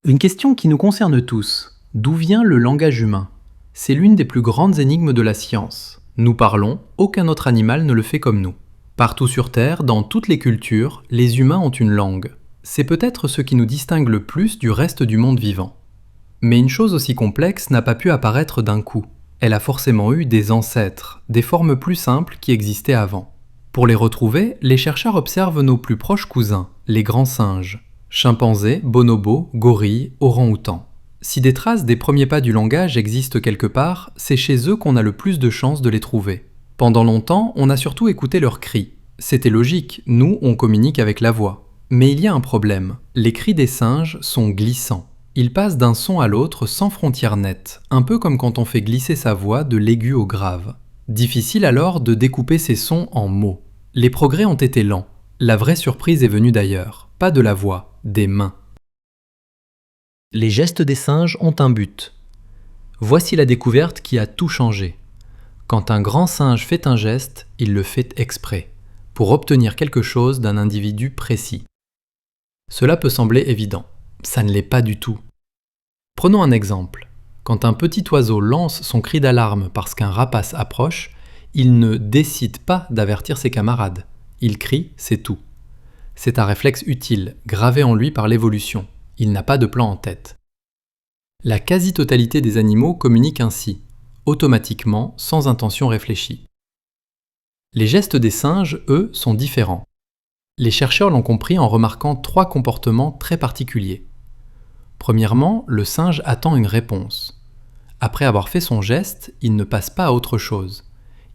Une question qui nous concerne tous. D'où vient le langage humain? C'est l'une des plus grandes énigmes de la science. Nous parlons, aucun autre animal ne le fait comme nous. Partout sur Terre, dans toutes les cultures, les humains ont une langue. C'est peut-être ce qui nous distingue le plus du reste du monde vivant. Mais une chose aussi complexe n'a pas pu apparaître d'un coup. Elle a forcément eu des ancêtres, des formes plus simples qui existaient avant. Pour les retrouver, les chercheurs observent nos plus proches cousins, les grands singes. Chimpanzés, bonobos, gorilles, orang-outans. Si des traces des premiers pas du langage existent quelque part, c'est chez eux qu'on a le plus de chances de les trouver. Pendant longtemps, on a surtout écouté leurs cris. C'était logique, nous, on communique avec la voix. Mais il y a un problème. Les cris des singes sont glissants. Ils passent d'un son à l'autre sans frontière nette, un peu comme quand on fait glisser sa voix de l'aigu au grave. Difficile alors de découper ces sons en mots. Les progrès ont été lents. La vraie surprise est venue d'ailleurs, pas de la voix, des mains. Les gestes des singes ont un but. Voici la découverte qui a tout changé. Quand un grand singe fait un geste, il le fait exprès, pour obtenir quelque chose d'un individu précis. Cela peut sembler évident, ça ne l'est pas du tout. Prenons un exemple. Quand un petit oiseau lance son cri d'alarme parce qu'un rapace approche, il ne décide pas d'avertir ses camarades. Il crie, c'est tout. C'est un réflexe utile, gravé en lui par l'évolution. Il n'a pas de plan en tête. La quasi-totalité des animaux communiquent ainsi, automatiquement, sans intention réfléchie. Les gestes des singes, eux, sont différents. Les chercheurs l'ont compris en remarquant 3 comportements très particuliers. Premièrement, le singe attend une réponse. Après avoir fait son geste, il ne passe pas à autre chose.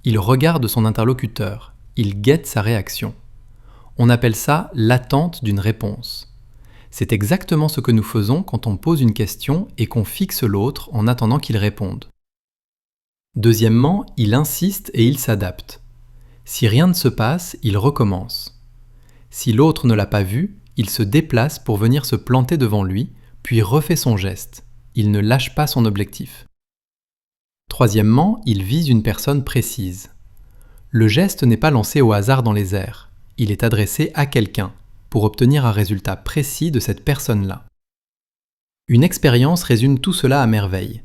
Il regarde son interlocuteur, il guette sa réaction. On appelle ça l'attente d'une réponse. C'est exactement ce que nous faisons quand on pose une question et qu'on fixe l'autre en attendant qu'il réponde. Deuxièmement, il insiste et il s'adapte. Si rien ne se passe, il recommence. Si l'autre ne l'a pas vu, il se déplace pour venir se planter devant lui, puis refait son geste. Il ne lâche pas son objectif. Troisièmement, il vise une personne précise. Le geste n'est pas lancé au hasard dans les airs. Il est adressé à quelqu'un, pour obtenir un résultat précis de cette personne-là. Une expérience résume tout cela à merveille.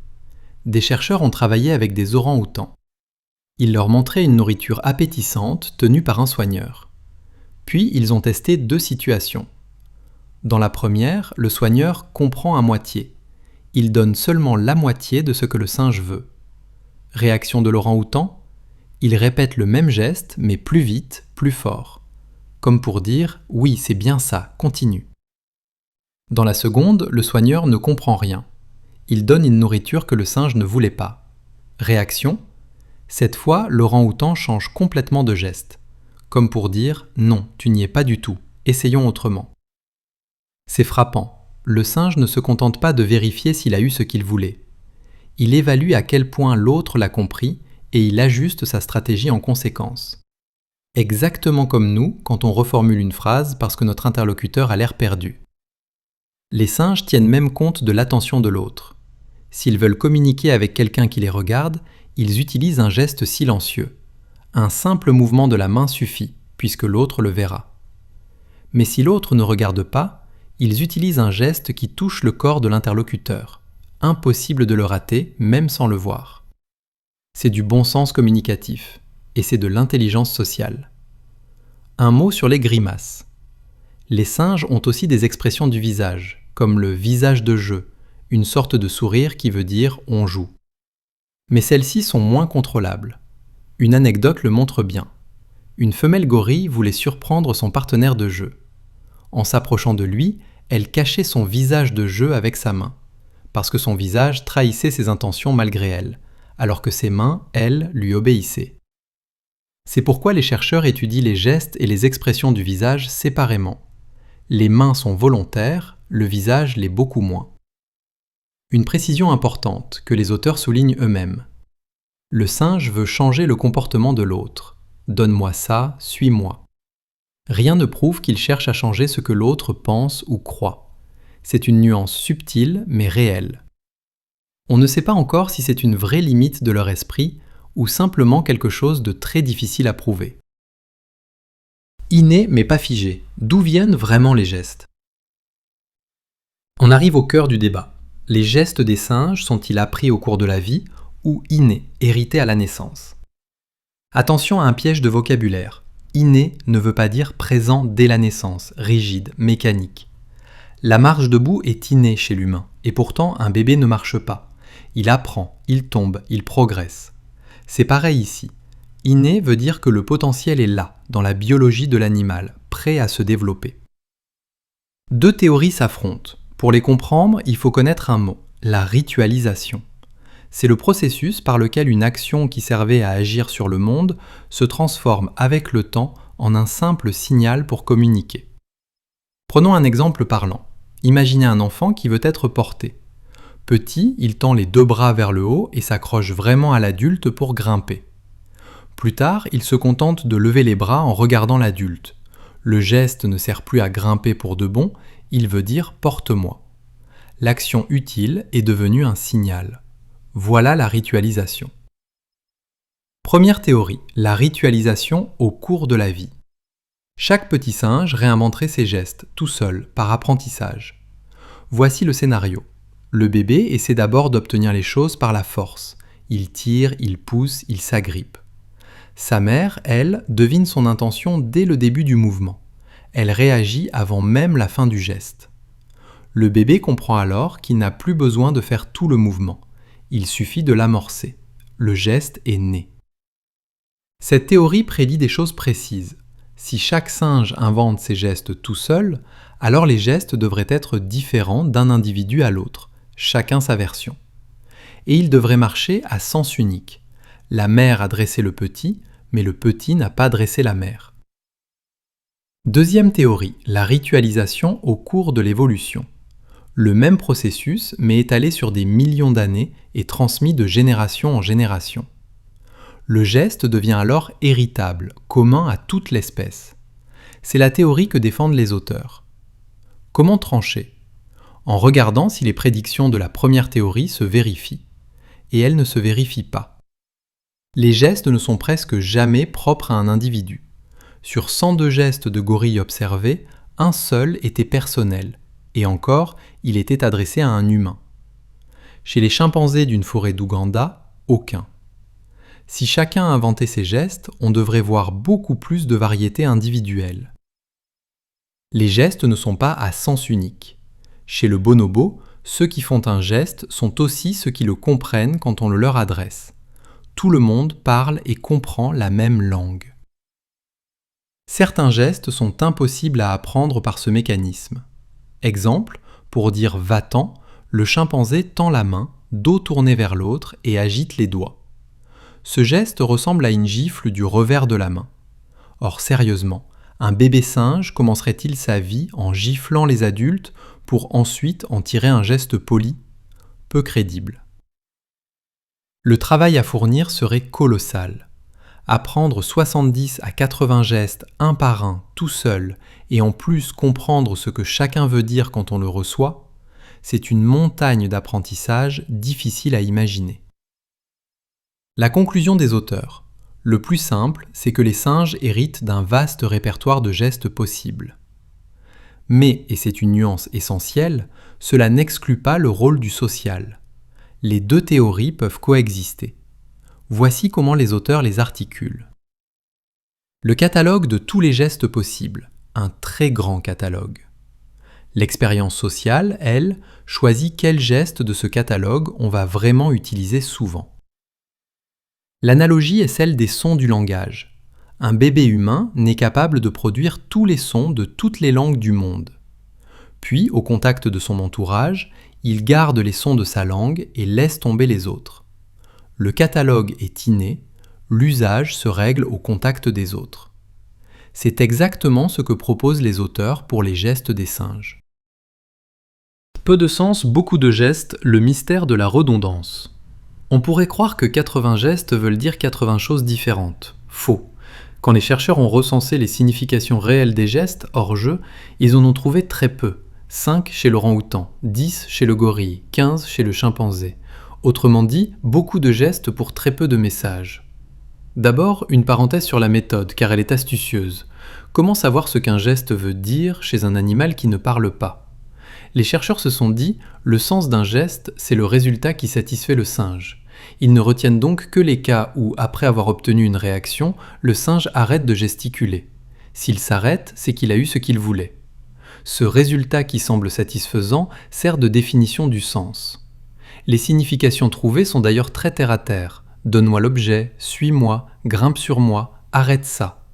Des chercheurs ont travaillé avec des orang-outans. Ils leur montraient une nourriture appétissante tenue par un soigneur. Puis ils ont testé 2 situations. Dans la première, le soigneur comprend à moitié. Il donne seulement la moitié de ce que le singe veut. Réaction de l'orang-outan, il répète le même geste, mais plus vite, plus fort. Comme pour dire « oui, c'est bien ça, continue ». Dans la seconde, le soigneur ne comprend rien. Il donne une nourriture que le singe ne voulait pas. Réaction, cette fois, l'orang-outan change complètement de geste. Comme pour dire « non, tu n'y es pas du tout, essayons autrement ». C'est frappant. Le singe ne se contente pas de vérifier s'il a eu ce qu'il voulait. Il évalue à quel point l'autre l'a compris et il ajuste sa stratégie en conséquence. Exactement comme nous quand on reformule une phrase parce que notre interlocuteur a l'air perdu. Les singes tiennent même compte de l'attention de l'autre. S'ils veulent communiquer avec quelqu'un qui les regarde, ils utilisent un geste silencieux. Un simple mouvement de la main suffit, puisque l'autre le verra. Mais si l'autre ne regarde pas, ils utilisent un geste qui touche le corps de l'interlocuteur. Impossible de le rater, même sans le voir. C'est du bon sens communicatif. Et c'est de l'intelligence sociale. Un mot sur les grimaces. Les singes ont aussi des expressions du visage, comme le visage de jeu, une sorte de sourire qui veut dire « on joue ». Mais celles-ci sont moins contrôlables. Une anecdote le montre bien. Une femelle gorille voulait surprendre son partenaire de jeu. En s'approchant de lui, elle cachait son visage de jeu avec sa main, parce que son visage trahissait ses intentions malgré elle, alors que ses mains, elles, lui obéissaient. C'est pourquoi les chercheurs étudient les gestes et les expressions du visage séparément. Les mains sont volontaires, le visage l'est beaucoup moins. Une précision importante que les auteurs soulignent eux-mêmes. Le singe veut changer le comportement de l'autre. Donne-moi ça, suis-moi. Rien ne prouve qu'il cherche à changer ce que l'autre pense ou croit. C'est une nuance subtile mais réelle. On ne sait pas encore si c'est une vraie limite de leur esprit ou simplement quelque chose de très difficile à prouver. Inné mais pas figé. D'où viennent vraiment les gestes? On arrive au cœur du débat. Les gestes des singes sont-ils appris au cours de la vie ou innés, hérités à la naissance? Attention à un piège de vocabulaire. Inné ne veut pas dire présent dès la naissance, rigide, mécanique. La marche debout est innée chez l'humain, et pourtant un bébé ne marche pas. Il apprend, il tombe, il progresse. C'est pareil ici. Inné veut dire que le potentiel est là, dans la biologie de l'animal, prêt à se développer. Deux théories s'affrontent. Pour les comprendre, il faut connaître un mot, la ritualisation. C'est le processus par lequel une action qui servait à agir sur le monde se transforme avec le temps en un simple signal pour communiquer. Prenons un exemple parlant. Imaginez un enfant qui veut être porté. Petit, il tend les deux bras vers le haut et s'accroche vraiment à l'adulte pour grimper. Plus tard, il se contente de lever les bras en regardant l'adulte. Le geste ne sert plus à grimper pour de bon, il veut dire « porte-moi ». L'action utile est devenue un signal. Voilà la ritualisation. Première théorie, la ritualisation au cours de la vie. Chaque petit singe réinventerait ses gestes, tout seul, par apprentissage. Voici le scénario. Le bébé essaie d'abord d'obtenir les choses par la force. Il tire, il pousse, il s'agrippe. Sa mère, elle, devine son intention dès le début du mouvement. Elle réagit avant même la fin du geste. Le bébé comprend alors qu'il n'a plus besoin de faire tout le mouvement. Il suffit de l'amorcer. Le geste est né. Cette théorie prédit des choses précises. Si chaque singe invente ses gestes tout seul, alors les gestes devraient être différents d'un individu à l'autre, chacun sa version. Et ils devraient marcher à sens unique. La mère a dressé le petit, mais le petit n'a pas dressé la mère. Deuxième théorie, la ritualisation au cours de l'évolution. Le même processus, mais étalé sur des millions d'années et transmis de génération en génération. Le geste devient alors héritable, commun à toute l'espèce. C'est la théorie que défendent les auteurs. Comment trancher? En regardant si les prédictions de la première théorie se vérifient. Et elles ne se vérifient pas. Les gestes ne sont presque jamais propres à un individu. Sur 102 gestes de gorilles observés, un seul était personnel, et encore, il était adressé à un humain. Chez les chimpanzés d'une forêt d'Ouganda, aucun. Si chacun inventait ses gestes, on devrait voir beaucoup plus de variétés individuelles. Les gestes ne sont pas à sens unique. Chez le bonobo, ceux qui font un geste sont aussi ceux qui le comprennent quand on le leur adresse. Tout le monde parle et comprend la même langue. Certains gestes sont impossibles à apprendre par ce mécanisme. Exemple, pour dire « va-t'en », le chimpanzé tend la main, dos tourné vers l'autre et agite les doigts. Ce geste ressemble à une gifle du revers de la main. Or sérieusement, un bébé singe commencerait-il sa vie en giflant les adultes pour ensuite en tirer un geste poli? Peu crédible. Le travail à fournir serait colossal. Apprendre 70 à 80 gestes un par un, tout seul, et en plus comprendre ce que chacun veut dire quand on le reçoit, c'est une montagne d'apprentissage difficile à imaginer. La conclusion des auteurs. Le plus simple, c'est que les singes héritent d'un vaste répertoire de gestes possibles. Mais, et c'est une nuance essentielle, cela n'exclut pas le rôle du social. Les deux théories peuvent coexister. Voici comment les auteurs les articulent. Le catalogue de tous les gestes possibles, un très grand catalogue. L'expérience sociale, elle, choisit quel geste de ce catalogue on va vraiment utiliser souvent. L'analogie est celle des sons du langage. Un bébé humain n'est capable de produire tous les sons de toutes les langues du monde. Puis, au contact de son entourage, il garde les sons de sa langue et laisse tomber les autres. Le catalogue est inné, l'usage se règle au contact des autres. C'est exactement ce que proposent les auteurs pour les gestes des singes. Peu de sens, beaucoup de gestes, le mystère de la redondance. On pourrait croire que 80 gestes veulent dire 80 choses différentes. Faux. Quand les chercheurs ont recensé les significations réelles des gestes, hors jeu, ils en ont trouvé très peu. 5 chez l'orang-outan, 10 chez le gorille, 15 chez le chimpanzé. Autrement dit, beaucoup de gestes pour très peu de messages. D'abord, une parenthèse sur la méthode, car elle est astucieuse. Comment savoir ce qu'un geste veut dire chez un animal qui ne parle pas? Les chercheurs se sont dit, le sens d'un geste, c'est le résultat qui satisfait le singe. Ils ne retiennent donc que les cas où, après avoir obtenu une réaction, le singe arrête de gesticuler. S'il s'arrête, c'est qu'il a eu ce qu'il voulait. Ce résultat qui semble satisfaisant sert de définition du sens. Les significations trouvées sont d'ailleurs très terre-à-terre. Donne-moi l'objet, suis-moi, grimpe sur moi, arrête ça.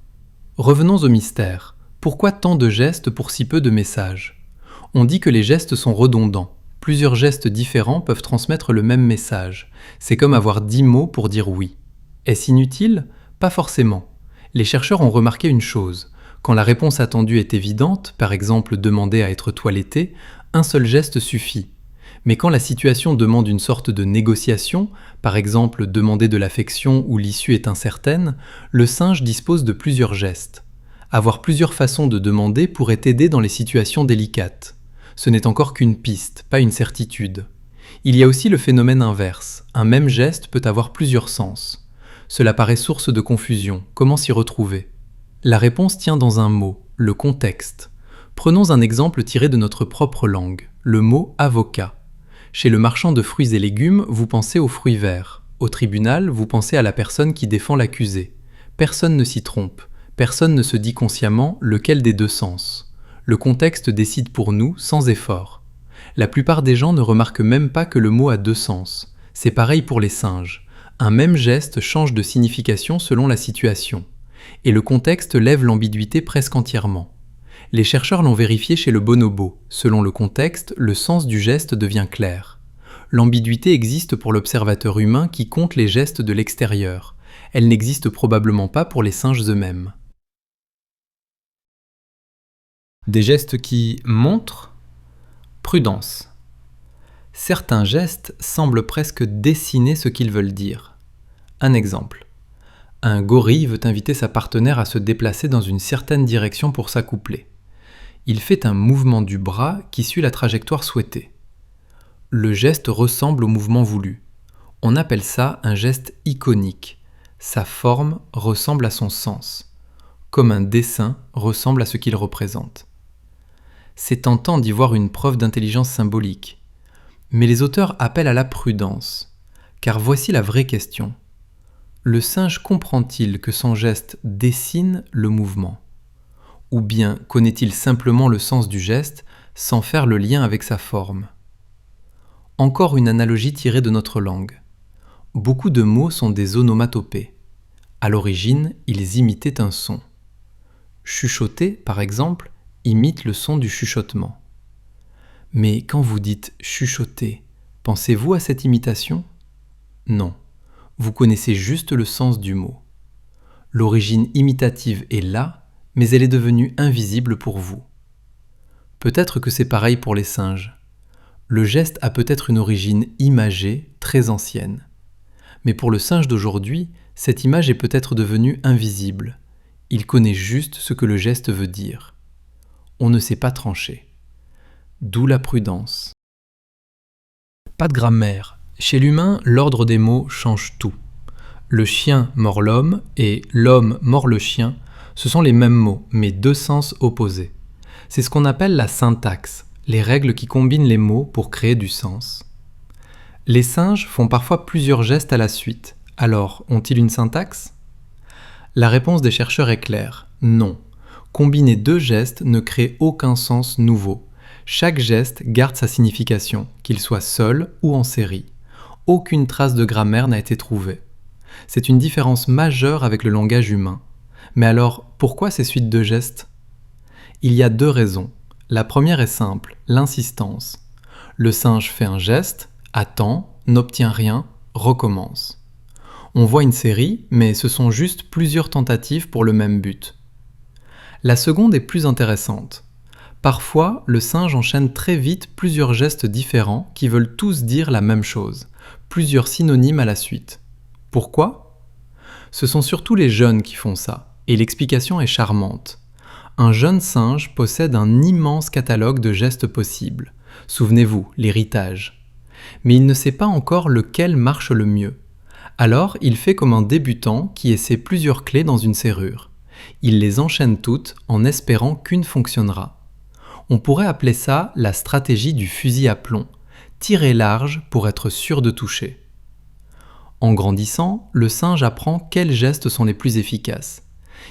Revenons au mystère. Pourquoi tant de gestes pour si peu de messages ? On dit que les gestes sont redondants. Plusieurs gestes différents peuvent transmettre le même message. C'est comme avoir 10 mots pour dire oui. Est-ce inutile ? Pas forcément. Les chercheurs ont remarqué une chose. Quand la réponse attendue est évidente, par exemple demander à être toiletté, un seul geste suffit. Mais quand la situation demande une sorte de négociation, par exemple demander de l'affection où l'issue est incertaine, le singe dispose de plusieurs gestes. Avoir plusieurs façons de demander pourrait aider dans les situations délicates. Ce n'est encore qu'une piste, pas une certitude. Il y a aussi le phénomène inverse. Un même geste peut avoir plusieurs sens. Cela paraît source de confusion. Comment s'y retrouver ? La réponse tient dans un mot, le contexte. Prenons un exemple tiré de notre propre langue, le mot avocat. Chez le marchand de fruits et légumes, vous pensez aux fruits verts. Au tribunal, vous pensez à la personne qui défend l'accusé. Personne ne s'y trompe. Personne ne se dit consciemment lequel des deux sens. Le contexte décide pour nous sans effort. La plupart des gens ne remarquent même pas que le mot a deux sens. C'est pareil pour les singes. Un même geste change de signification selon la situation. Et le contexte lève l'ambiguïté presque entièrement. Les chercheurs l'ont vérifié chez le bonobo. Selon le contexte, le sens du geste devient clair. L'ambiguïté existe pour l'observateur humain qui compte les gestes de l'extérieur. Elle n'existe probablement pas pour les singes eux-mêmes. Des gestes qui montrent prudence. Certains gestes semblent presque dessiner ce qu'ils veulent dire. Un exemple. Un gorille veut inviter sa partenaire à se déplacer dans une certaine direction pour s'accoupler. Il fait un mouvement du bras qui suit la trajectoire souhaitée. Le geste ressemble au mouvement voulu. On appelle ça un geste iconique. Sa forme ressemble à son sens, comme un dessin ressemble à ce qu'il représente. C'est tentant d'y voir une preuve d'intelligence symbolique. Mais les auteurs appellent à la prudence, car voici la vraie question. Le singe comprend-il que son geste dessine le mouvement ? Ou bien connaît-il simplement le sens du geste sans faire le lien avec sa forme ? Encore une analogie tirée de notre langue. Beaucoup de mots sont des onomatopées. À l'origine, ils imitaient un son. Chuchoter, par exemple, imite le son du chuchotement. Mais quand vous dites chuchoter, pensez-vous à cette imitation ? Non, vous connaissez juste le sens du mot. L'origine imitative est là, mais elle est devenue invisible pour vous. Peut-être que c'est pareil pour les singes. Le geste a peut-être une origine imagée, très ancienne. Mais pour le singe d'aujourd'hui, cette image est peut-être devenue invisible. Il connaît juste ce que le geste veut dire. On ne sait pas trancher. D'où la prudence. Pas de grammaire. Chez l'humain, l'ordre des mots change tout. Le chien mord l'homme et l'homme mord le chien, ce sont les mêmes mots, mais deux sens opposés. C'est ce qu'on appelle la syntaxe, les règles qui combinent les mots pour créer du sens. Les singes font parfois plusieurs gestes à la suite. Alors, ont-ils une syntaxe ? La réponse des chercheurs est claire, non. Combiner deux gestes ne crée aucun sens nouveau. Chaque geste garde sa signification, qu'il soit seul ou en série. Aucune trace de grammaire n'a été trouvée. C'est une différence majeure avec le langage humain. Mais alors, pourquoi ces suites de gestes ? Il y a deux raisons. La première est simple, l'insistance. Le singe fait un geste, attend, n'obtient rien, recommence. On voit une série, mais ce sont juste plusieurs tentatives pour le même but. La seconde est plus intéressante. Parfois, le singe enchaîne très vite plusieurs gestes différents qui veulent tous dire la même chose, plusieurs synonymes à la suite. Pourquoi ? Ce sont surtout les jeunes qui font ça, et l'explication est charmante. Un jeune singe possède un immense catalogue de gestes possibles. Souvenez-vous, l'héritage. Mais il ne sait pas encore lequel marche le mieux. Alors, il fait comme un débutant qui essaie plusieurs clés dans une serrure. Il les enchaîne toutes en espérant qu'une fonctionnera. On pourrait appeler ça la stratégie du fusil à plomb, tirer large pour être sûr de toucher. En grandissant, le singe apprend quels gestes sont les plus efficaces.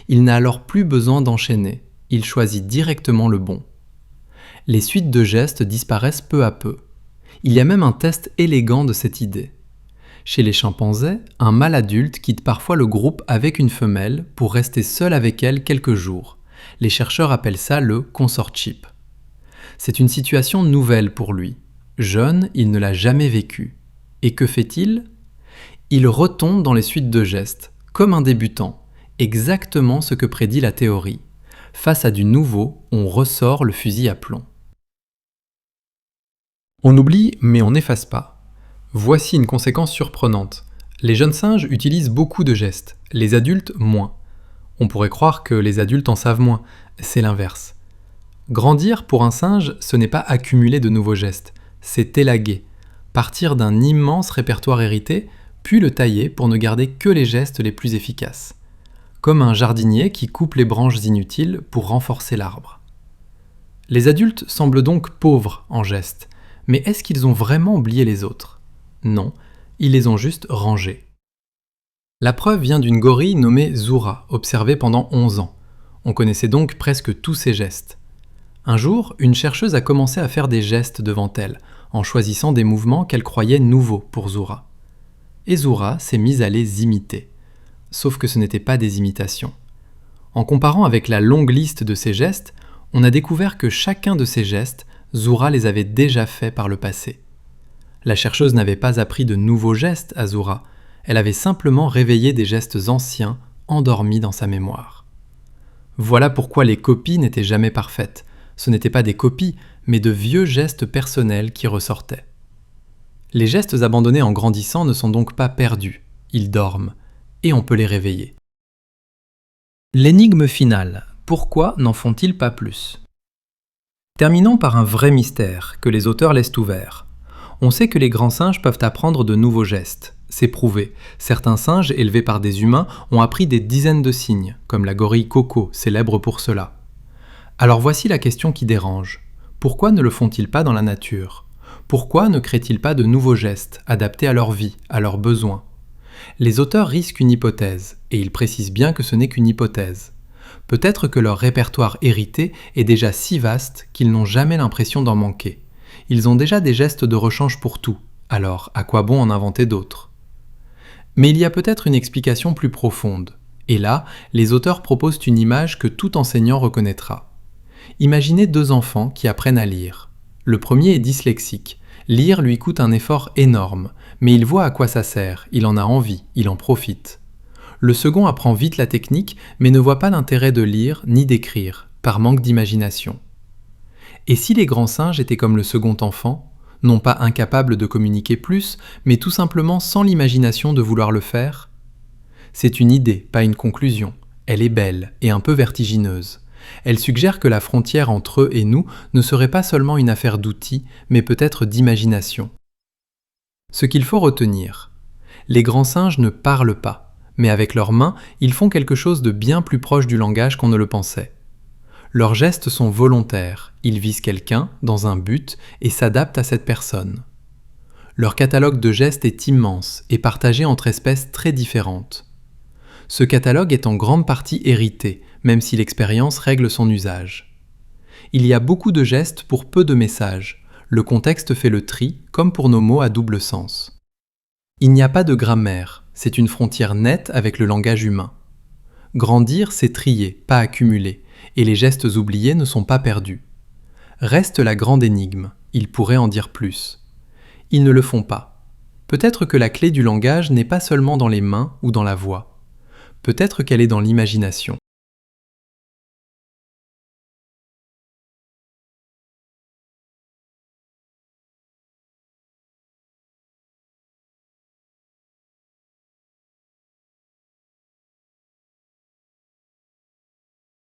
Il n'a alors plus besoin d'enchaîner, il choisit directement le bon. Les suites de gestes disparaissent peu à peu. Il y a même un test élégant de cette idée. Chez les chimpanzés, un mâle adulte quitte parfois le groupe avec une femelle pour rester seul avec elle quelques jours. Les chercheurs appellent ça le consortship. C'est une situation nouvelle pour lui. Jeune, il ne l'a jamais vécue. Et que fait-il ? Il retombe dans les suites de gestes, comme un débutant, exactement ce que prédit la théorie. Face à du nouveau, on ressort le fusil à plomb. On oublie, mais on n'efface pas. Voici une conséquence surprenante. Les jeunes singes utilisent beaucoup de gestes, les adultes moins. On pourrait croire que les adultes en savent moins, c'est l'inverse. Grandir pour un singe, ce n'est pas accumuler de nouveaux gestes, c'est élaguer, partir d'un immense répertoire hérité, puis le tailler pour ne garder que les gestes les plus efficaces. Comme un jardinier qui coupe les branches inutiles pour renforcer l'arbre. Les adultes semblent donc pauvres en gestes, mais est-ce qu'ils ont vraiment oublié les autres ? Non, ils les ont juste rangés. La preuve vient d'une gorille nommée Zura, observée pendant 11 ans. On connaissait donc presque tous ses gestes. Un jour, une chercheuse a commencé à faire des gestes devant elle, en choisissant des mouvements qu'elle croyait nouveaux pour Zura. Et Zura s'est mise à les imiter. Sauf que ce n'étaient pas des imitations. En comparant avec la longue liste de ses gestes, on a découvert que chacun de ces gestes, Zura les avait déjà faits par le passé. La chercheuse n'avait pas appris de nouveaux gestes à Zura, elle avait simplement réveillé des gestes anciens, endormis dans sa mémoire. Voilà pourquoi les copies n'étaient jamais parfaites. Ce n'étaient pas des copies, mais de vieux gestes personnels qui ressortaient. Les gestes abandonnés en grandissant ne sont donc pas perdus, ils dorment, et on peut les réveiller. L'énigme finale, pourquoi n'en font-ils pas plus ? Terminons par un vrai mystère que les auteurs laissent ouvert. On sait que les grands singes peuvent apprendre de nouveaux gestes, c'est prouvé. Certains singes élevés par des humains ont appris des dizaines de signes, comme la gorille Coco, célèbre pour cela. Alors voici la question qui dérange. Pourquoi ne le font-ils pas dans la nature ? Pourquoi ne créent-ils pas de nouveaux gestes, adaptés à leur vie, à leurs besoins ? Les auteurs risquent une hypothèse, et ils précisent bien que ce n'est qu'une hypothèse. Peut-être que leur répertoire hérité est déjà si vaste qu'ils n'ont jamais l'impression d'en manquer. Ils ont déjà des gestes de rechange pour tout, alors à quoi bon en inventer d'autres ? Mais il y a peut-être une explication plus profonde, et là, les auteurs proposent une image que tout enseignant reconnaîtra. Imaginez deux enfants qui apprennent à lire. Le premier est dyslexique. Lire lui coûte un effort énorme, mais il voit à quoi ça sert, il en a envie, il en profite. Le second apprend vite la technique, mais ne voit pas l'intérêt de lire ni d'écrire, par manque d'imagination. Et si les grands singes étaient comme le second enfant, non pas incapables de communiquer plus, mais tout simplement sans l'imagination de vouloir le faire ? C'est une idée, pas une conclusion. Elle est belle et un peu vertigineuse. Elle suggère que la frontière entre eux et nous ne serait pas seulement une affaire d'outils, mais peut-être d'imagination. Ce qu'il faut retenir, les grands singes ne parlent pas, mais avec leurs mains, ils font quelque chose de bien plus proche du langage qu'on ne le pensait. Leurs gestes sont volontaires, ils visent quelqu'un, dans un but, et s'adaptent à cette personne. Leur catalogue de gestes est immense et partagé entre espèces très différentes. Ce catalogue est en grande partie hérité, même si l'expérience règle son usage. Il y a beaucoup de gestes pour peu de messages. Le contexte fait le tri, comme pour nos mots à double sens. Il n'y a pas de grammaire, c'est une frontière nette avec le langage humain. Grandir, c'est trier, pas accumuler, et les gestes oubliés ne sont pas perdus. Reste la grande énigme, ils pourraient en dire plus. Ils ne le font pas. Peut-être que la clé du langage n'est pas seulement dans les mains ou dans la voix. Peut-être qu'elle est dans l'imagination.